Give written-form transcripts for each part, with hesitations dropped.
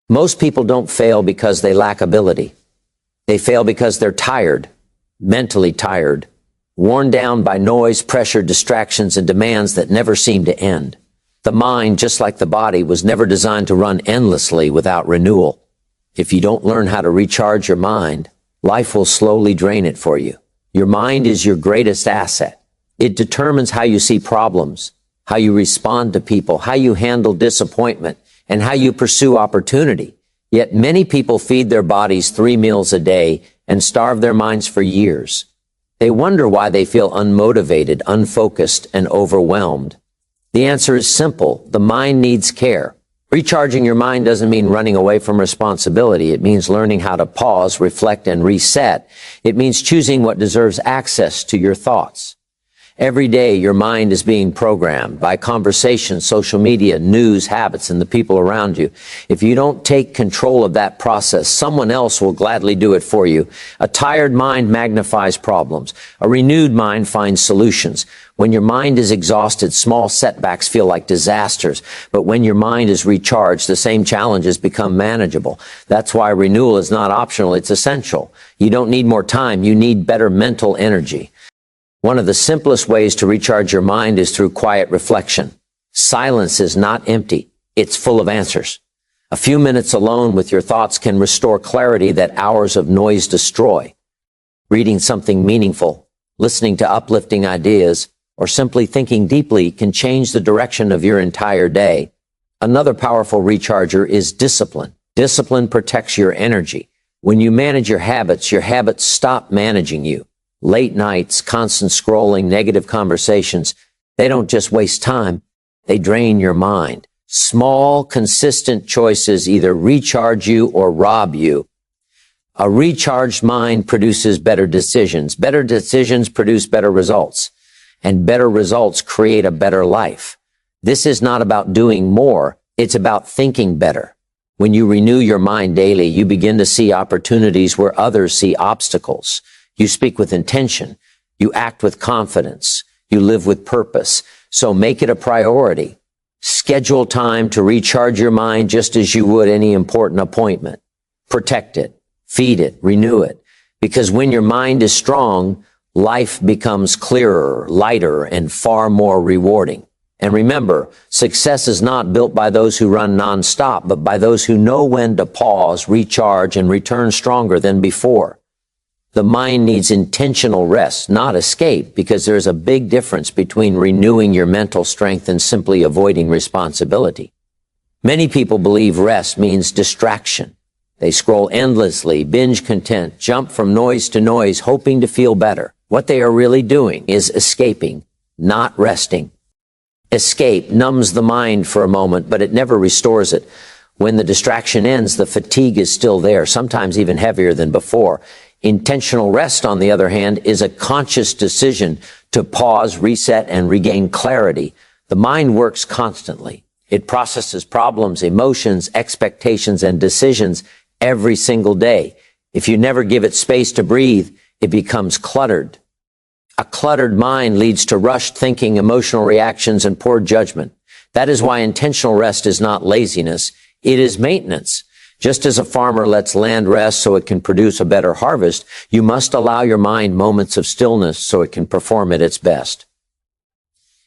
Most people don't fail because they lack ability. They fail because they're tired, mentally tired, worn down by noise, pressure, distractions, and demands that never seem to end. The mind, just like the body, was never designed to run endlessly without renewal. If you don't learn how to recharge your mind, life will slowly drain it for you. Your mind is your greatest asset. It determines how you see problems, how you respond to people, how you handle disappointment, and how you pursue opportunity. Yet many people feed their bodies 3 meals a day and starve their minds for years. They wonder why they feel unmotivated, unfocused, and overwhelmed. The answer is simple. The mind needs care. Recharging your mind doesn't mean running away from responsibility. It means learning how to pause, reflect, and reset. It means choosing what deserves access to your thoughts. Every day, your mind is being programmed by conversation, social media, news, habits, and the people around you. If you don't take control of that process, someone else will gladly do it for you. A tired mind magnifies problems. A renewed mind finds solutions. When your mind is exhausted, small setbacks feel like disasters. But when your mind is recharged, the same challenges become manageable. That's why renewal is not optional, it's essential. You don't need more time, you need better mental energy. One of the simplest ways to recharge your mind is through quiet reflection. Silence is not empty. It's full of answers. A few minutes alone with your thoughts can restore clarity that hours of noise destroy. Reading something meaningful, listening to uplifting ideas, or simply thinking deeply can change the direction of your entire day. Another powerful recharger is discipline. Discipline protects your energy. When you manage your habits stop managing you. Late nights, constant scrolling, negative conversations, they don't just waste time, they drain your mind. Small, consistent choices either recharge you or rob you. A recharged mind produces better decisions. Better decisions produce better results. And better results create a better life. This is not about doing more, it's about thinking better. When you renew your mind daily, you begin to see opportunities where others see obstacles. You speak with intention. You act with confidence. You live with purpose. So make it a priority. Schedule time to recharge your mind just as you would any important appointment. Protect it, feed it, renew it. Because when your mind is strong, life becomes clearer, lighter, and far more rewarding. And remember, success is not built by those who run nonstop, but by those who know when to pause, recharge, and return stronger than before. The mind needs intentional rest, not escape, because there's a big difference between renewing your mental strength and simply avoiding responsibility. Many people believe rest means distraction. They scroll endlessly, binge content, jump from noise to noise, hoping to feel better. What they are really doing is escaping, not resting. Escape numbs the mind for a moment, but it never restores it. When the distraction ends, the fatigue is still there, sometimes even heavier than before. Intentional rest, on the other hand, is a conscious decision to pause, reset, and regain clarity. The mind works constantly. It processes problems, emotions, expectations, and decisions every single day. If you never give it space to breathe, it becomes cluttered. A cluttered mind leads to rushed thinking, emotional reactions, and poor judgment. That is why intentional rest is not laziness. It is maintenance. Just as a farmer lets land rest so it can produce a better harvest, you must allow your mind moments of stillness so it can perform at its best.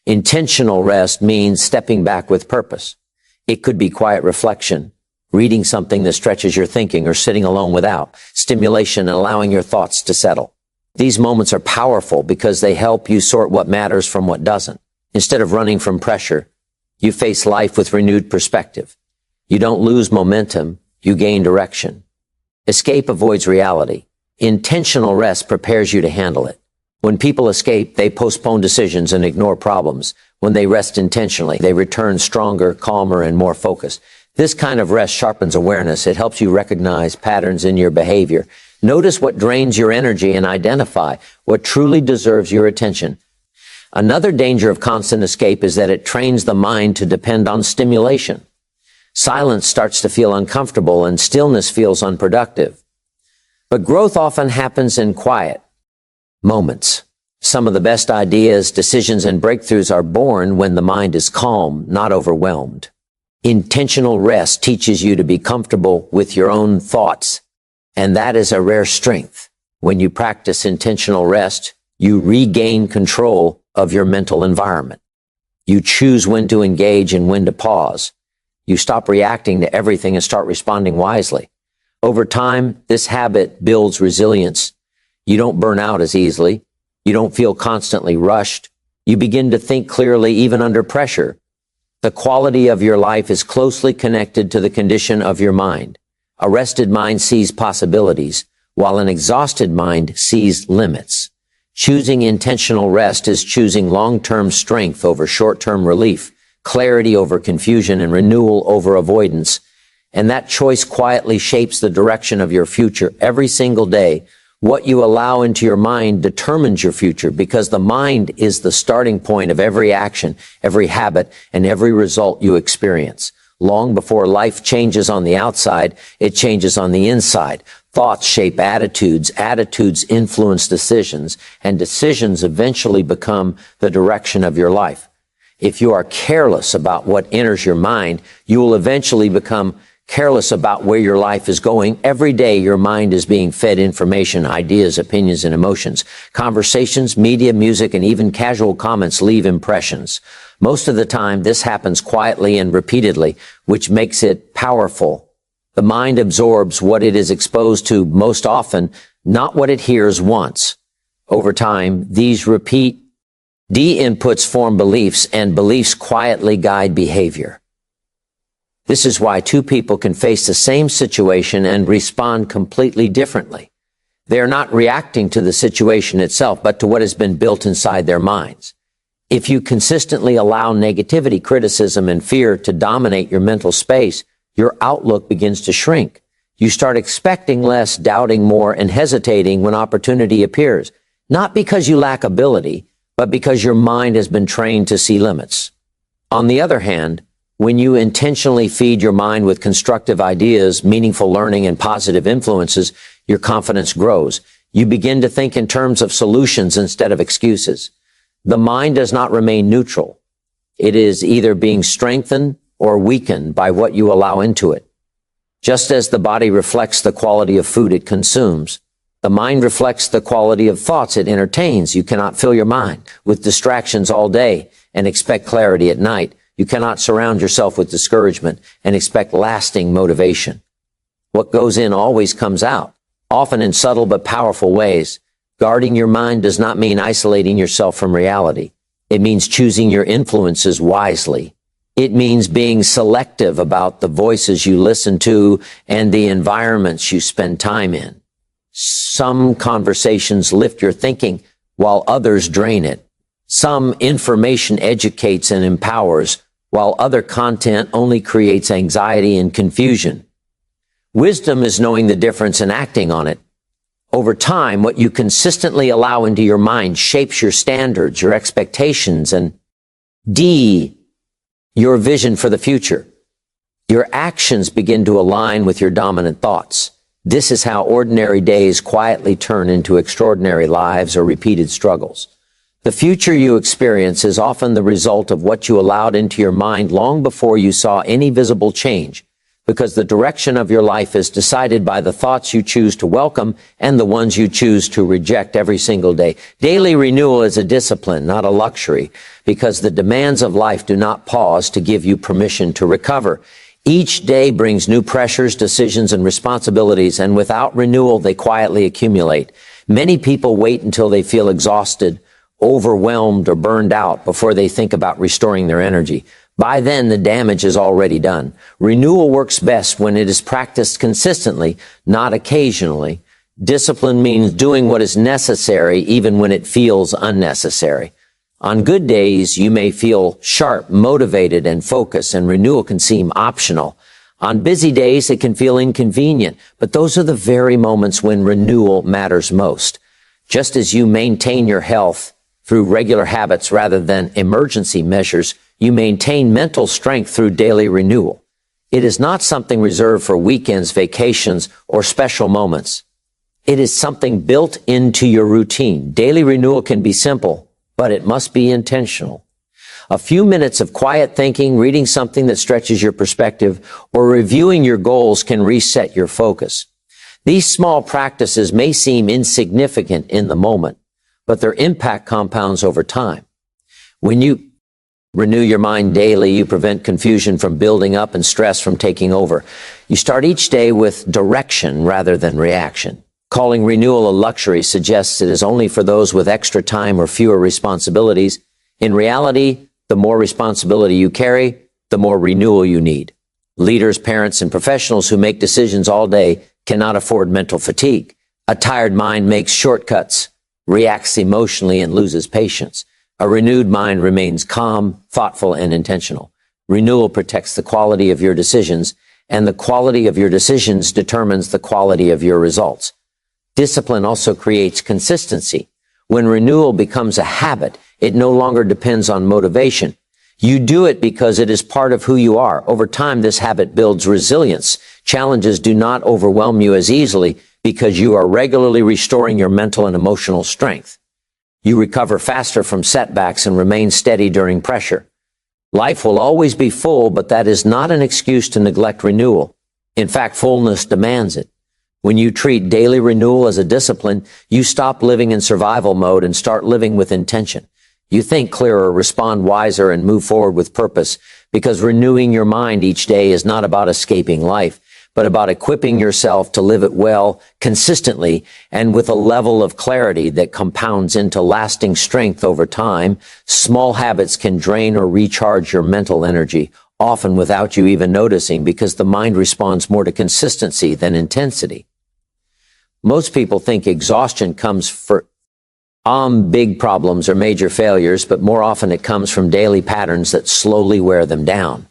Intentional rest means stepping back with purpose. It could be quiet reflection, reading something that stretches your thinking, or sitting alone without stimulation and allowing your thoughts to settle. These moments are powerful because they help you sort what matters from what doesn't. Instead of running from pressure, you face life with renewed perspective. You don't lose momentum, you gain direction. Escape avoids reality. Intentional rest prepares you to handle it. When people escape, they postpone decisions and ignore problems. When they rest intentionally, they return stronger, calmer, and more focused. This kind of rest sharpens awareness. It helps you recognize patterns in your behavior. Notice what drains your energy and identify what truly deserves your attention. Another danger of constant escape is that it trains the mind to depend on stimulation. Silence starts to feel uncomfortable and stillness feels unproductive. But growth often happens in quiet moments. Some of the best ideas, decisions, and breakthroughs are born when the mind is calm, not overwhelmed. Intentional rest teaches you to be comfortable with your own thoughts, and that is a rare strength. When you practice intentional rest, you regain control of your mental environment. You choose when to engage and when to pause. You stop reacting to everything and start responding wisely. Over time, this habit builds resilience. You don't burn out as easily. You don't feel constantly rushed. You begin to think clearly even under pressure. The quality of your life is closely connected to the condition of your mind. A rested mind sees possibilities, while an exhausted mind sees limits. Choosing intentional rest is choosing long-term strength over short-term relief, clarity over confusion, and renewal over avoidance. And that choice quietly shapes the direction of your future every single day. What you allow into your mind determines your future, because the mind is the starting point of every action, every habit, and every result you experience. Long before life changes on the outside, it changes on the inside. Thoughts shape attitudes, attitudes influence decisions, and decisions eventually become the direction of your life. If you are careless about what enters your mind, you will eventually become careless about where your life is going. Every day, your mind is being fed information, ideas, opinions, and emotions. Conversations, media, music, and even casual comments leave impressions. Most of the time, this happens quietly and repeatedly, which makes it powerful. The mind absorbs what it is exposed to most often, not what it hears once. Over time, these repeat de-inputs form beliefs, and beliefs quietly guide behavior. This is why two people can face the same situation and respond completely differently. They are not reacting to the situation itself, but to what has been built inside their minds. If you consistently allow negativity, criticism, and fear to dominate your mental space, your outlook begins to shrink. You start expecting less, doubting more, and hesitating when opportunity appears. Not because you lack ability, but because your mind has been trained to see limits. On the other hand, when you intentionally feed your mind with constructive ideas, meaningful learning, and positive influences, your confidence grows. You begin to think in terms of solutions instead of excuses. The mind does not remain neutral. It is either being strengthened or weakened by what you allow into it. Just as the body reflects the quality of food it consumes, the mind reflects the quality of thoughts it entertains. You cannot fill your mind with distractions all day and expect clarity at night. You cannot surround yourself with discouragement and expect lasting motivation. What goes in always comes out, often in subtle but powerful ways. Guarding your mind does not mean isolating yourself from reality. It means choosing your influences wisely. It means being selective about the voices you listen to and the environments you spend time in. Some conversations lift your thinking while others drain it. Some information educates and empowers, while other content only creates anxiety and confusion. Wisdom is knowing the difference and acting on it. Over time, what you consistently allow into your mind shapes your standards, your expectations, and your vision for the future. Your actions begin to align with your dominant thoughts. This is how ordinary days quietly turn into extraordinary lives or repeated struggles. The future you experience is often the result of what you allowed into your mind long before you saw any visible change, because the direction of your life is decided by the thoughts you choose to welcome and the ones you choose to reject every single day. Daily renewal is a discipline, not a luxury, because the demands of life do not pause to give you permission to recover. Each day brings new pressures, decisions, and responsibilities, and without renewal, they quietly accumulate. Many people wait until they feel exhausted, overwhelmed, or burned out before they think about restoring their energy. By then, the damage is already done. Renewal works best when it is practiced consistently, not occasionally. Discipline means doing what is necessary even when it feels unnecessary. On good days, you may feel sharp, motivated, and focused, and renewal can seem optional. On busy days, it can feel inconvenient, but those are the very moments when renewal matters most. Just as you maintain your health through regular habits rather than emergency measures, you maintain mental strength through daily renewal. It is not something reserved for weekends, vacations, or special moments. It is something built into your routine. Daily renewal can be simple, but it must be intentional. A few minutes of quiet thinking, reading something that stretches your perspective, or reviewing your goals can reset your focus. These small practices may seem insignificant in the moment, but their impact compounds over time. When you renew your mind daily, you prevent confusion from building up and stress from taking over. You start each day with direction rather than reaction. Calling renewal a luxury suggests it is only for those with extra time or fewer responsibilities. In reality, the more responsibility you carry, the more renewal you need. Leaders, parents, and professionals who make decisions all day cannot afford mental fatigue. A tired mind makes shortcuts, reacts emotionally, and loses patience. A renewed mind remains calm, thoughtful, and intentional. Renewal protects the quality of your decisions, and the quality of your decisions determines the quality of your results. Discipline also creates consistency. When renewal becomes a habit, it no longer depends on motivation. You do it because it is part of who you are. Over time, this habit builds resilience. Challenges do not overwhelm you as easily because you are regularly restoring your mental and emotional strength. You recover faster from setbacks and remain steady during pressure. Life will always be full, but that is not an excuse to neglect renewal. In fact, fullness demands it. When you treat daily renewal as a discipline, you stop living in survival mode and start living with intention. You think clearer, respond wiser, and move forward with purpose, because renewing your mind each day is not about escaping life, but about equipping yourself to live it well, consistently, and with a level of clarity that compounds into lasting strength over time. Small habits can drain or recharge your mental energy, often without you even noticing, because the mind responds more to consistency than intensity. Most people think exhaustion comes from big problems or major failures, but more often it comes from daily patterns that slowly wear them down.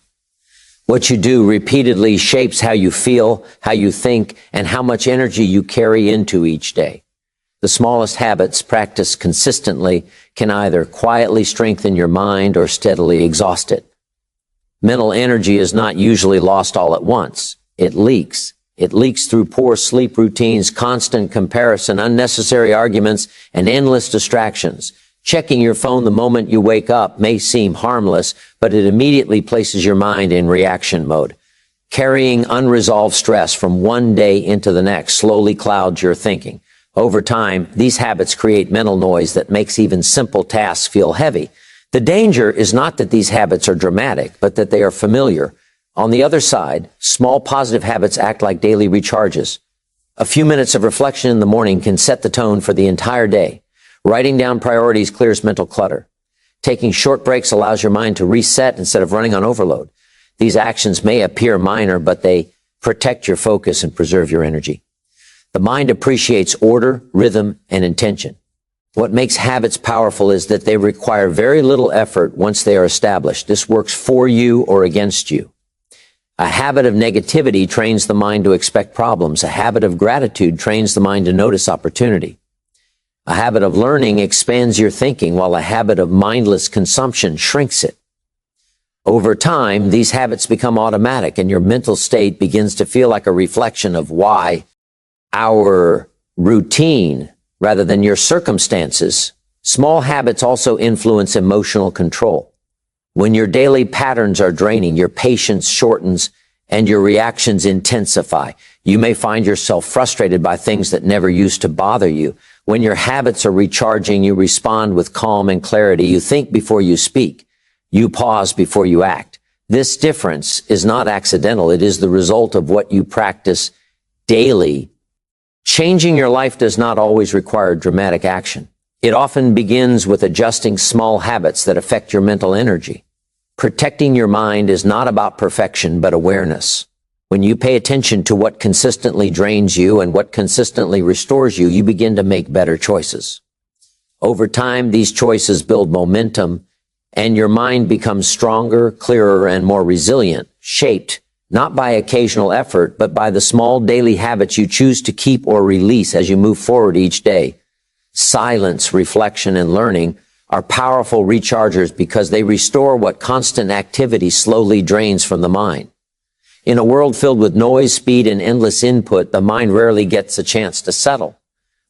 What you do repeatedly shapes how you feel, how you think, and how much energy you carry into each day. The smallest habits practiced consistently can either quietly strengthen your mind or steadily exhaust it. Mental energy is not usually lost all at once. It leaks. It leaks through poor sleep routines, constant comparison, unnecessary arguments, and endless distractions. Checking your phone the moment you wake up may seem harmless, but it immediately places your mind in reaction mode. Carrying unresolved stress from one day into the next slowly clouds your thinking. Over time, these habits create mental noise that makes even simple tasks feel heavy. The danger is not that these habits are dramatic, but that they are familiar. On the other side, small positive habits act like daily recharges. A few minutes of reflection in the morning can set the tone for the entire day. Writing down priorities clears mental clutter. Taking short breaks allows your mind to reset instead of running on overload. These actions may appear minor, but they protect your focus and preserve your energy. The mind appreciates order, rhythm, and intention. What makes habits powerful is that they require very little effort once they are established. This works for you or against you. A habit of negativity trains the mind to expect problems. A habit of gratitude trains the mind to notice opportunity. A habit of learning expands your thinking, while a habit of mindless consumption shrinks it. Over time, these habits become automatic, and your mental state begins to feel like a reflection of why our routine rather than your circumstances. Small habits also influence emotional control. When your daily patterns are draining, your patience shortens and your reactions intensify. You may find yourself frustrated by things that never used to bother you. When your habits are recharging, you respond with calm and clarity. You think before you speak. You pause before you act. This difference is not accidental. It is the result of what you practice daily. Changing your life does not always require dramatic action. It often begins with adjusting small habits that affect your mental energy. Protecting your mind is not about perfection, but awareness. When you pay attention to what consistently drains you and what consistently restores you, you begin to make better choices. Over time, these choices build momentum, and your mind becomes stronger, clearer, and more resilient, shaped not by occasional effort, but by the small daily habits you choose to keep or release as you move forward each day. Silence, reflection, and learning are powerful rechargers because they restore what constant activity slowly drains from the mind. In a world filled with noise, speed, and endless input, the mind rarely gets a chance to settle.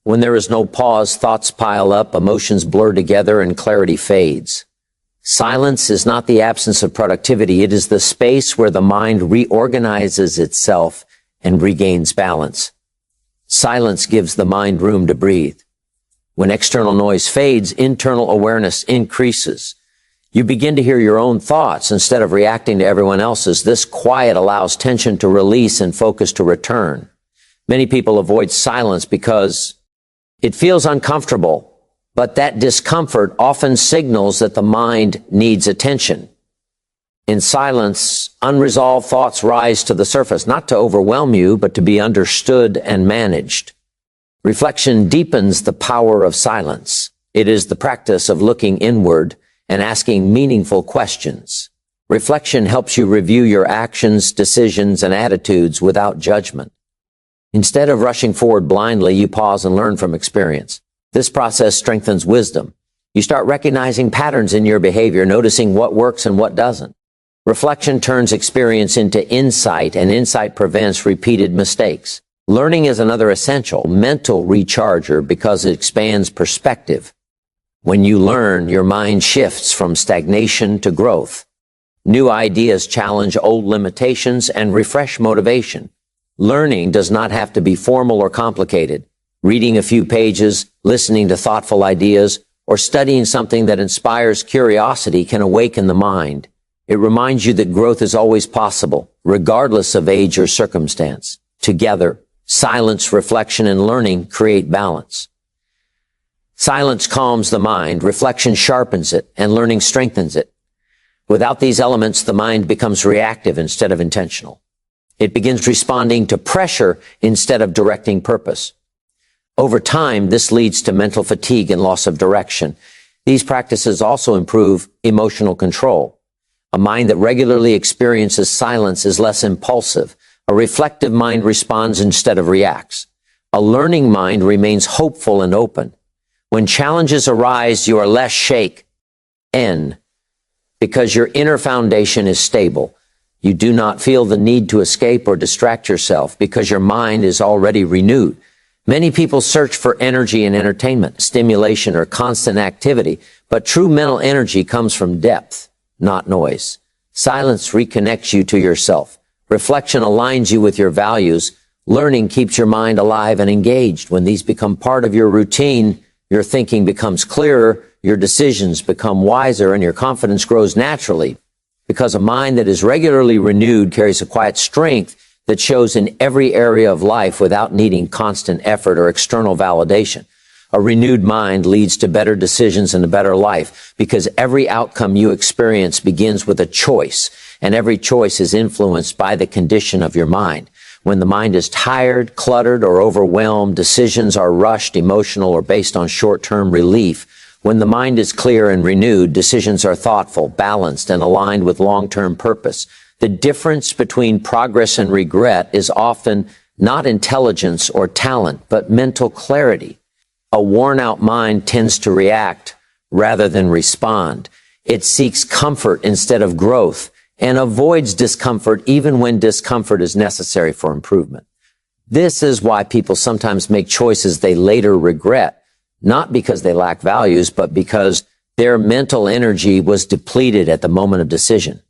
When there is no pause, thoughts pile up, emotions blur together, and clarity fades. Silence is not the absence of productivity. It is the space where the mind reorganizes itself and regains balance. Silence gives the mind room to breathe. When external noise fades, internal awareness increases. You begin to hear your own thoughts instead of reacting to everyone else's. This quiet allows tension to release and focus to return. Many people avoid silence because it feels uncomfortable, but that discomfort often signals that the mind needs attention. In silence, unresolved thoughts rise to the surface, not to overwhelm you, but to be understood and managed. Reflection deepens the power of silence. It is the practice of looking inward and asking meaningful questions. Reflection helps you review your actions, decisions, and attitudes without judgment. Instead of rushing forward blindly, you pause and learn from experience. This process strengthens wisdom. You start recognizing patterns in your behavior, noticing what works and what doesn't. Reflection turns experience into insight, and insight prevents repeated mistakes. Learning is another essential mental recharger because it expands perspective. When you learn, your mind shifts from stagnation to growth. New ideas challenge old limitations and refresh motivation. Learning does not have to be formal or complicated. Reading a few pages, listening to thoughtful ideas, or studying something that inspires curiosity can awaken the mind. It reminds you that growth is always possible, regardless of age or circumstance. Together, silence, reflection, and learning create balance. Silence calms the mind, reflection sharpens it, and learning strengthens it. Without these elements, the mind becomes reactive instead of intentional. It begins responding to pressure instead of directing purpose. Over time, this leads to mental fatigue and loss of direction. These practices also improve emotional control. A mind that regularly experiences silence is less impulsive. A reflective mind responds instead of reacts. A learning mind remains hopeful and open. When challenges arise, you are less shaken because your inner foundation is stable. You do not feel the need to escape or distract yourself because your mind is already renewed. Many people search for energy in entertainment, stimulation, or constant activity, but true mental energy comes from depth, not noise. Silence reconnects you to yourself. Reflection aligns you with your values. Learning keeps your mind alive and engaged. When these become part of your routine, your thinking becomes clearer, your decisions become wiser, and your confidence grows naturally, because a mind that is regularly renewed carries a quiet strength that shows in every area of life without needing constant effort or external validation. A renewed mind leads to better decisions and a better life, because every outcome you experience begins with a choice, and every choice is influenced by the condition of your mind. When the mind is tired, cluttered, or overwhelmed, decisions are rushed, emotional, or based on short-term relief. When the mind is clear and renewed, decisions are thoughtful, balanced, and aligned with long-term purpose. The difference between progress and regret is often not intelligence or talent, but mental clarity. A worn-out mind tends to react rather than respond. It seeks comfort instead of growth, and avoids discomfort even when discomfort is necessary for improvement. This is why people sometimes make choices they later regret, not because they lack values, but because their mental energy was depleted at the moment of decision.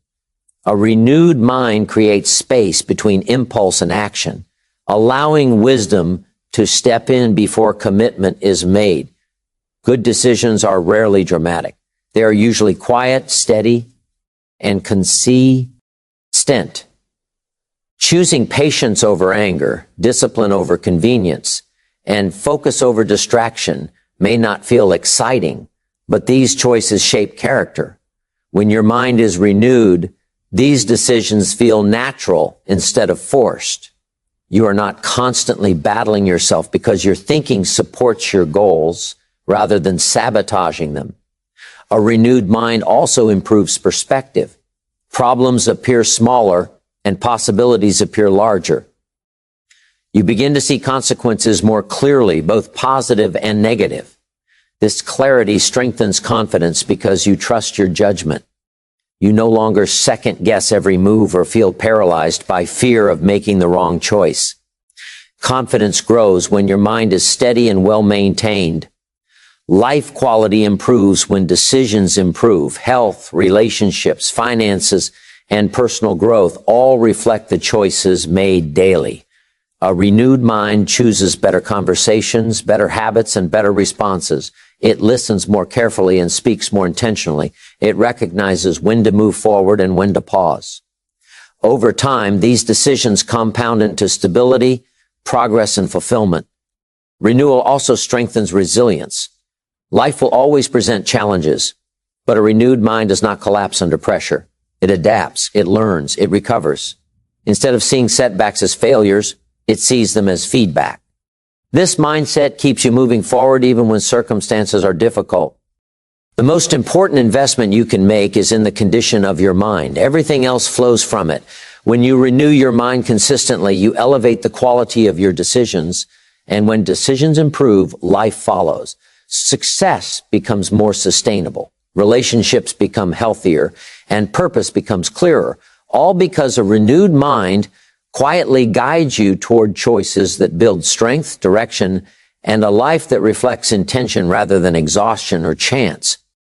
A renewed mind creates space between impulse and action, allowing wisdom to step in before commitment is made. Good decisions are rarely dramatic. They are usually quiet, steady, and consistent. Choosing patience over anger, discipline over convenience, and focus over distraction may not feel exciting, but these choices shape character. When your mind is renewed, these decisions feel natural instead of forced. You are not constantly battling yourself because your thinking supports your goals rather than sabotaging them. A renewed mind also improves perspective. Problems appear smaller and possibilities appear larger. You begin to see consequences more clearly, both positive and negative. This clarity strengthens confidence because you trust your judgment. You no longer second guess every move or feel paralyzed by fear of making the wrong choice. Confidence grows when your mind is steady and well maintained. Life quality improves when decisions improve. Health, relationships, finances, and personal growth all reflect the choices made daily. A renewed mind chooses better conversations, better habits, and better responses. It listens more carefully and speaks more intentionally. It recognizes when to move forward and when to pause. Over time, these decisions compound into stability, progress, and fulfillment. Renewal also strengthens resilience. Life will always present challenges, but a renewed mind does not collapse under pressure. It adapts, it learns, it recovers. Instead of seeing setbacks as failures, it sees them as feedback. This mindset keeps you moving forward even when circumstances are difficult. The most important investment you can make is in the condition of your mind. Everything else flows from it. When you renew your mind consistently, you elevate the quality of your decisions, and when decisions improve, life follows. Success becomes more sustainable. Relationships become healthier, and purpose becomes clearer, all because a renewed mind quietly guides you toward choices that build strength, direction, and a life that reflects intention rather than exhaustion or chance.